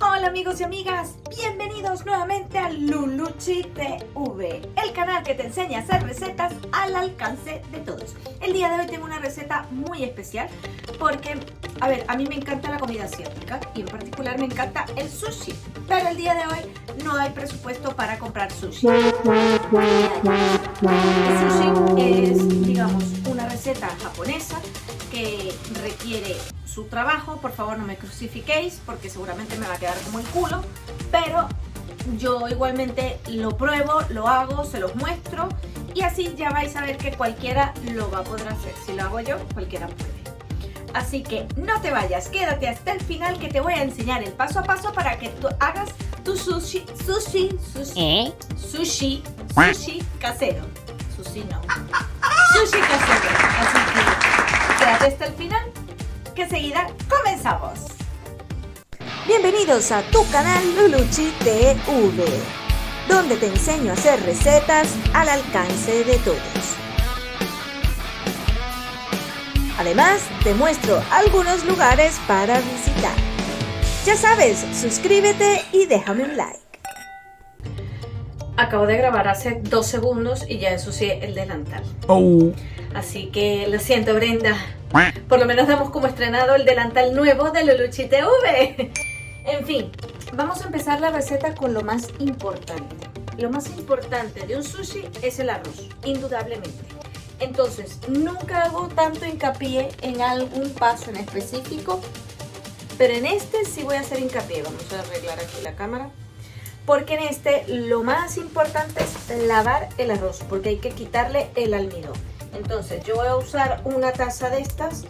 Hola amigos y amigas, bienvenidos nuevamente a Luluchi TV, el canal que te enseña a hacer recetas al alcance de todos. El día de hoy tengo una receta muy especial porque, a mí me encanta la comida asiática y en particular me encanta el sushi, pero el día de hoy no hay presupuesto para comprar sushi. El sushi es, digamos, una receta japonesa que requiere su trabajo. Por favor, no me crucifiquéis porque seguramente me va a quedar como el culo, pero yo igualmente lo pruebo, lo hago, se los muestro y así ya vais a ver que cualquiera lo va a poder hacer. Si lo hago yo, cualquiera puede. Así que no te vayas, quédate hasta el final que te voy a enseñar el paso a paso para que tú hagas tu sushi casero. Sushi no. Sushi casero. Así que quédate hasta el final, que enseguida comenzamos. Bienvenidos a tu canal Luluchi TV, donde te enseño a hacer recetas al alcance de todos. Además, te muestro algunos lugares para visitar. Ya sabes, suscríbete y déjame un like. Acabo de grabar hace 2 segundos y ya ensucié el delantal. Así que lo siento, Brenda. Por lo menos damos como estrenado el delantal nuevo de Luluchi TV. En fin, vamos a empezar la receta con lo más importante. Lo más importante de un sushi es el arroz, indudablemente. Entonces, nunca hago tanto hincapié en algún paso en específico, pero en este sí voy a hacer hincapié. Vamos a arreglar aquí la cámara. Porque en este lo más importante es lavar el arroz, porque hay que quitarle el almidón. Entonces yo voy a usar una taza de estas,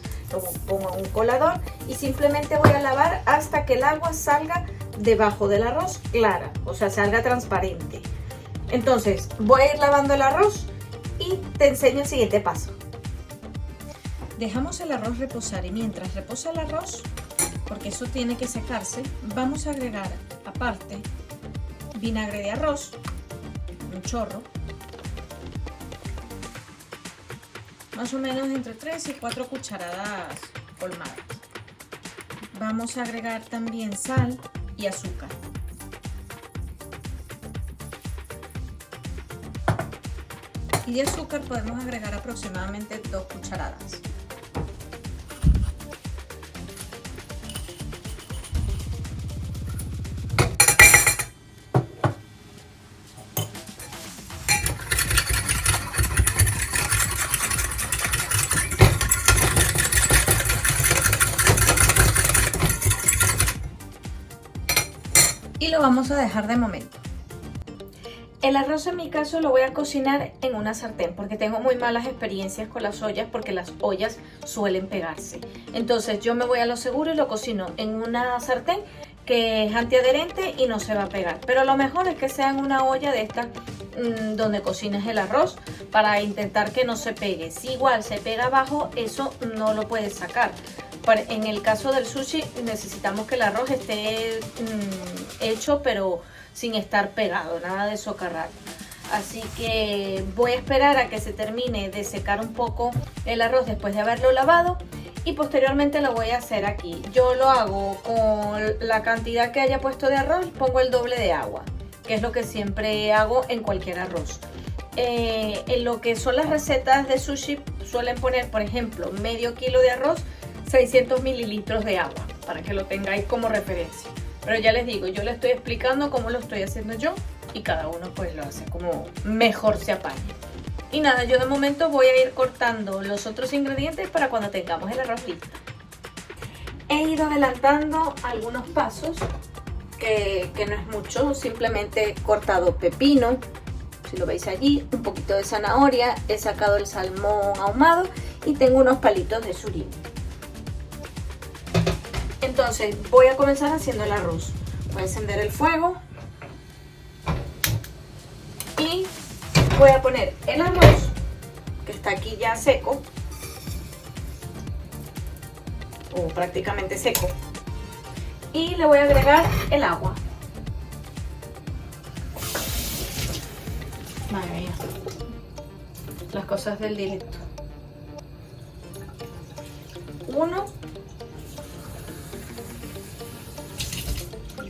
pongo un colador y simplemente voy a lavar hasta que el agua salga debajo del arroz clara, o sea, salga transparente. Entonces voy a ir lavando el arroz y te enseño el siguiente paso. Dejamos el arroz reposar y mientras reposa el arroz, porque eso tiene que secarse, vamos a agregar aparte vinagre de arroz, un chorro, más o menos entre 3 y 4 cucharadas colmadas. Vamos a agregar también sal y azúcar. Y de azúcar podemos agregar aproximadamente 2 cucharadas. Y lo vamos a dejar de momento. El arroz en mi caso lo voy a cocinar en una sartén porque tengo muy malas experiencias con las ollas porque las ollas suelen pegarse. Entonces yo me voy a lo seguro y lo cocino en una sartén que es antiadherente y no se va a pegar. Pero lo mejor es que sea en una olla de estas donde cocines el arroz para intentar que no se pegue. Si igual se pega abajo, eso no lo puedes sacar. En el caso del sushi necesitamos que el arroz esté hecho pero sin estar pegado, nada de socarrar. Así que voy a esperar a que se termine de secar un poco el arroz después de haberlo lavado y posteriormente lo voy a hacer aquí. Yo lo hago con la cantidad que haya puesto de arroz, pongo el doble de agua, que es lo que siempre hago en cualquier arroz. En lo que son las recetas de sushi suelen poner, por ejemplo, medio kilo de arroz, 600 mililitros de agua, para que lo tengáis como referencia. Pero ya les digo, yo les estoy explicando cómo lo estoy haciendo yo y cada uno pues lo hace como mejor se apañe. Y nada, yo de momento voy a ir cortando los otros ingredientes para cuando tengamos el arroz listo. He ido adelantando algunos pasos, que no es mucho, simplemente he cortado pepino, si lo veis allí, un poquito de zanahoria, he sacado el salmón ahumado y tengo unos palitos de surimi. Entonces voy a comenzar haciendo el arroz. Voy a encender el fuego y voy a poner el arroz que está aquí ya seco o prácticamente seco y le voy a agregar el agua. Madre mía, las cosas del directo. 1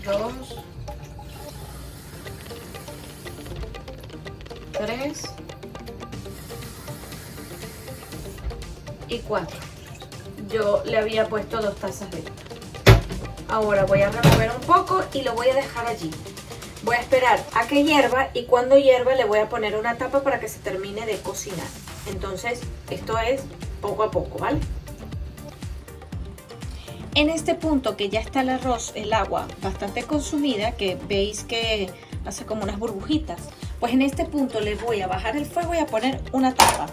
2, 3 y 4. Yo le había puesto 2 tazas de esto. Ahora voy a remover un poco y lo voy a dejar allí. Voy a esperar a que hierva y cuando hierva le voy a poner una tapa para que se termine de cocinar. Entonces esto es poco a poco, ¿vale? En este punto que ya está el arroz, el agua bastante consumida, que veis que hace como unas burbujitas, pues en este punto le voy a bajar el fuego y a poner una tapa.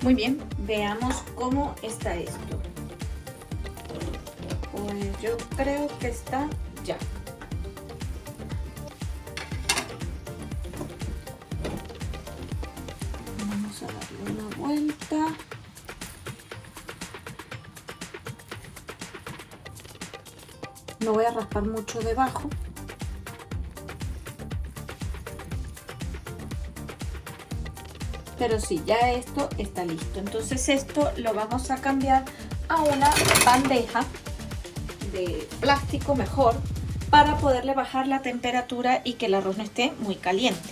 Muy bien, veamos cómo está esto. Pues yo creo que está ya. Vamos a darle una vuelta. No voy a raspar mucho debajo. Pero sí, ya esto está listo. Entonces esto lo vamos a cambiar a una bandeja de plástico mejor para poderle bajar la temperatura y que el arroz no esté muy caliente.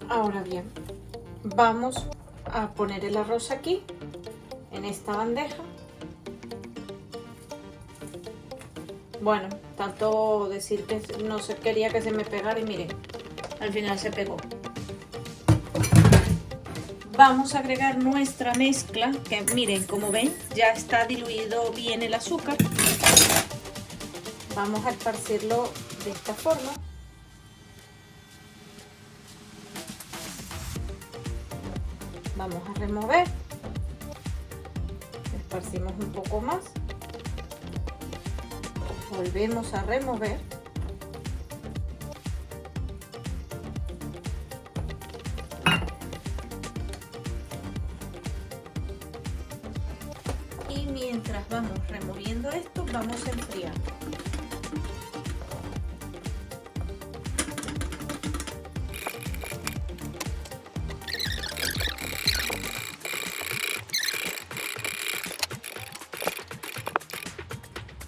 Ahora bien, vamos a poner el arroz aquí en esta bandeja. Bueno, tanto decir que no se quería que se me pegara y miren, al final se pegó. Vamos a agregar nuestra mezcla, que miren, como ven, ya está diluido bien el azúcar. Vamos a esparcirlo de esta forma. Vamos a remover. Esparcimos un poco más. Volvemos a remover. Y mientras vamos removiendo esto, vamos a enfriar.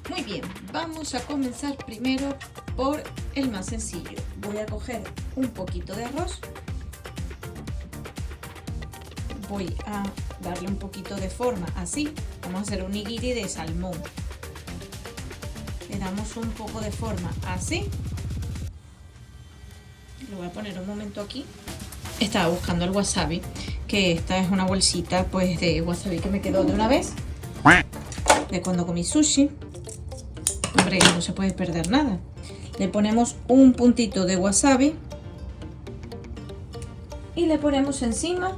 Muy bien, vamos a comenzar primero por el más sencillo. Voy a coger un poquito de arroz. Voy a darle un poquito de forma, así. Vamos a hacer un nigiri de salmón. Le damos un poco de forma, así. Lo voy a poner un momento aquí. Estaba buscando el wasabi, que esta es una bolsita pues de wasabi que me quedó de una vez, de cuando comí sushi. Hombre, no se puede perder nada. Le ponemos un puntito de wasabi y le ponemos encima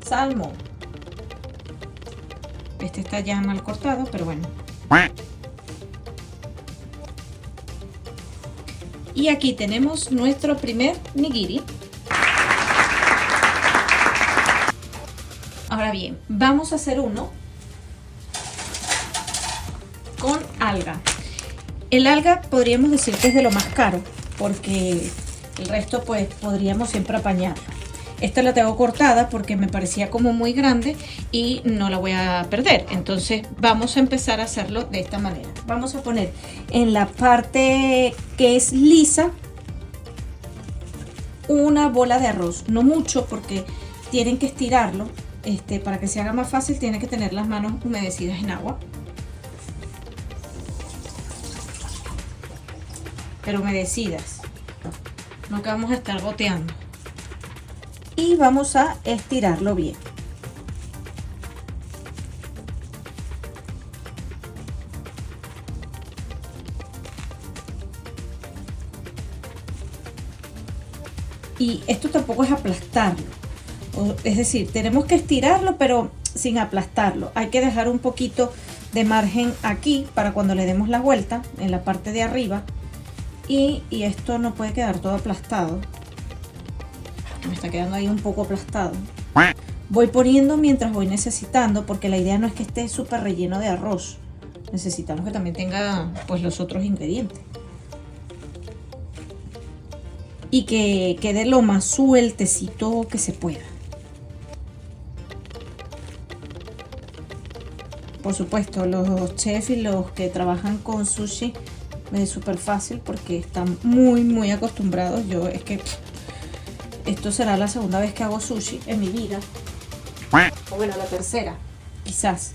salmón. Este está ya mal cortado, pero bueno. Y aquí tenemos nuestro primer nigiri. Ahora bien, vamos a hacer uno con alga. El alga podríamos decir que es de lo más caro, porque el resto pues podríamos siempre apañarlo. Esta la tengo cortada porque me parecía como muy grande y no la voy a perder. Entonces vamos a empezar a hacerlo de esta manera. Vamos a poner en la parte que es lisa una bola de arroz. No mucho porque tienen que estirarlo. Para que se haga más fácil tienen que tener las manos humedecidas en agua. Pero humedecidas. No que vamos a estar goteando. Y vamos a estirarlo bien. Y esto tampoco es aplastarlo. Es decir, tenemos que estirarlo pero sin aplastarlo. Hay que dejar un poquito de margen aquí para cuando le demos la vuelta en la parte de arriba. Y esto no puede quedar todo aplastado. Me está quedando ahí un poco aplastado. Voy poniendo mientras voy necesitando, porque la idea no es que esté súper relleno de arroz. Necesitamos que también tenga pues los otros ingredientes. Y que quede lo más sueltecito que se pueda. por supuesto, los chefs y los que trabajan con sushi es súper fácil porque están muy acostumbrados. Yo es que esto será la segunda vez que hago sushi en mi vida, o bueno, la tercera quizás,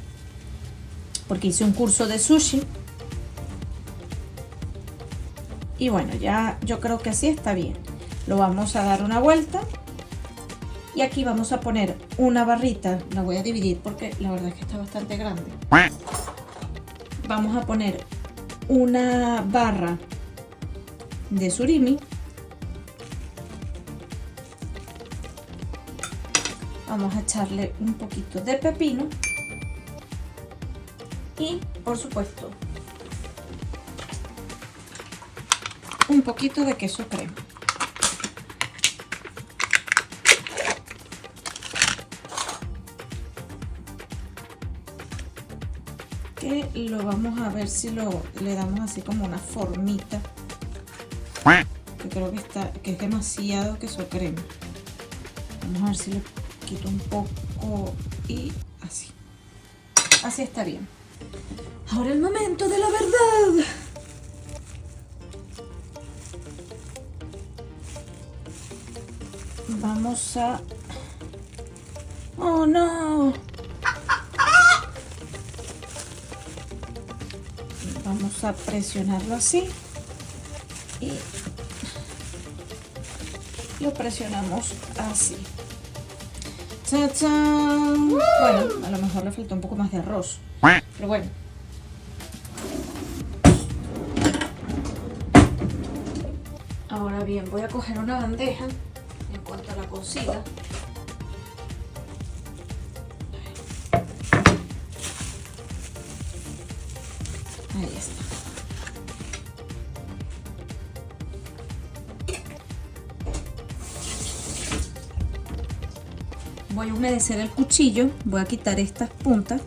porque hice un curso de sushi y bueno, ya yo creo que así está bien. Lo vamos a dar una vuelta y aquí vamos a poner una barrita. La voy a dividir porque la verdad es que está bastante grande. Vamos a poner una barra de surimi. Vamos a echarle un poquito de pepino y, por supuesto, un poquito de queso crema. Que lo vamos a ver si le damos así como una formita, que creo que es demasiado queso crema. Vamos a ver si le quito un poco y así está bien. Ahora el momento de la verdad. Vamos a... ¡Oh, no! Vamos a presionarlo así y lo presionamos así. ¡Chachán! Bueno, a lo mejor le faltó un poco más de arroz, pero bueno. Ahora bien, voy a coger una bandeja en cuanto a la cocida. Ahí está. Voy a humedecer el cuchillo, voy a quitar estas puntas,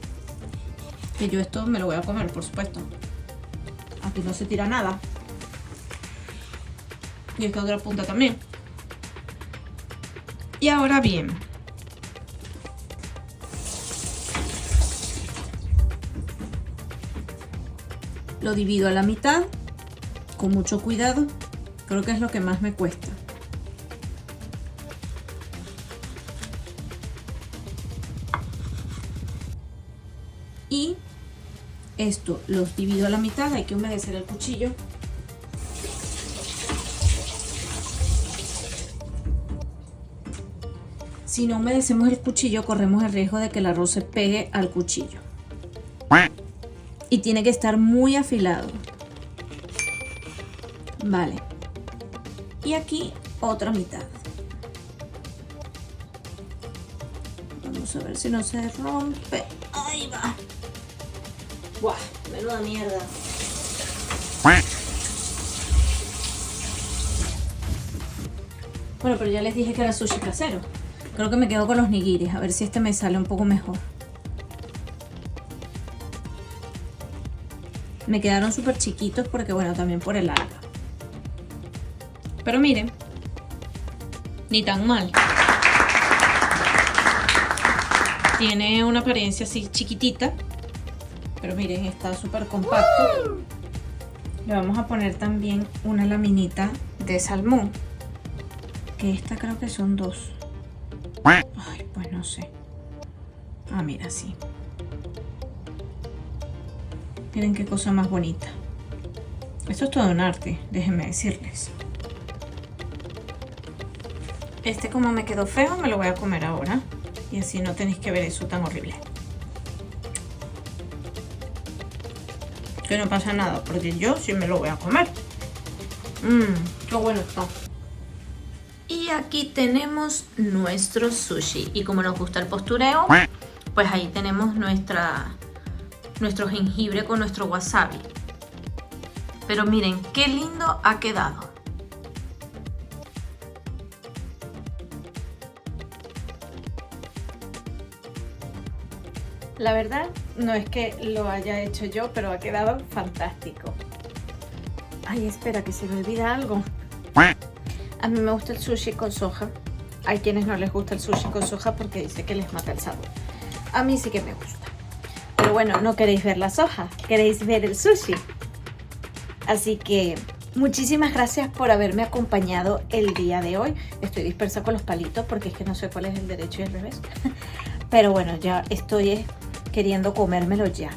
que yo esto me lo voy a comer, por supuesto. Aquí no se tira nada. Y esta otra punta también. Y ahora bien, lo divido a la mitad, con mucho cuidado. Creo que es lo que más me cuesta. Y esto los divido a la mitad, hay que humedecer el cuchillo. Si no humedecemos el cuchillo, corremos el riesgo de que el arroz se pegue al cuchillo. Y tiene que estar muy afilado. Vale. Y aquí otra mitad. Vamos a ver si no se rompe. Ahí va. ¡Buah! Menuda mierda. Bueno, pero ya les dije que era sushi casero. Creo que me quedo con los nigiris. A ver si este me sale un poco mejor. Me quedaron súper chiquitos porque, bueno, también por el alga. Pero miren, ni tan mal. Tiene una apariencia así chiquitita, pero miren, está súper compacto. Le vamos a poner también una laminita de salmón, que esta creo que son 2. Ay, pues no sé. Ah, mira, sí. Miren qué cosa más bonita. Esto es todo un arte, déjenme decirles. Este, como me quedó feo, me lo voy a comer ahora. Y así no tenéis que ver eso tan horrible. Que no pasa nada, porque yo sí me lo voy a comer. Qué bueno está. Y aquí tenemos nuestro sushi. Y como nos gusta el postureo, pues ahí tenemos nuestro jengibre con nuestro wasabi. Pero miren qué lindo ha quedado. La verdad no es que lo haya hecho yo, pero ha quedado fantástico. Ay, espera, que se me olvida algo. A mí me gusta el sushi con soja. Hay quienes no les gusta el sushi con soja porque dice que les mata el sabor. A mí sí que me gusta. Pero bueno, no queréis ver las hojas, queréis ver el sushi. Así que muchísimas gracias por haberme acompañado el día de hoy. Estoy dispersa con los palitos porque es que no sé cuál es el derecho y el revés. Pero bueno, ya estoy queriendo comérmelo ya.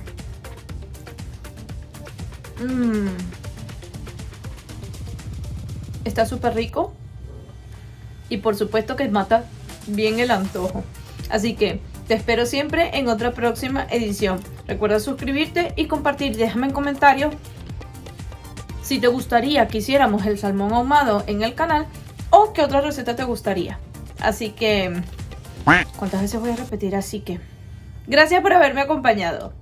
Está súper rico. Y por supuesto que mata bien el antojo. Así que te espero siempre en otra próxima edición. Recuerda suscribirte y compartir. Déjame en comentarios si te gustaría que hiciéramos el salmón ahumado en el canal o qué otra receta te gustaría. Así que, ¿cuántas veces voy a repetir? Así que, gracias por haberme acompañado.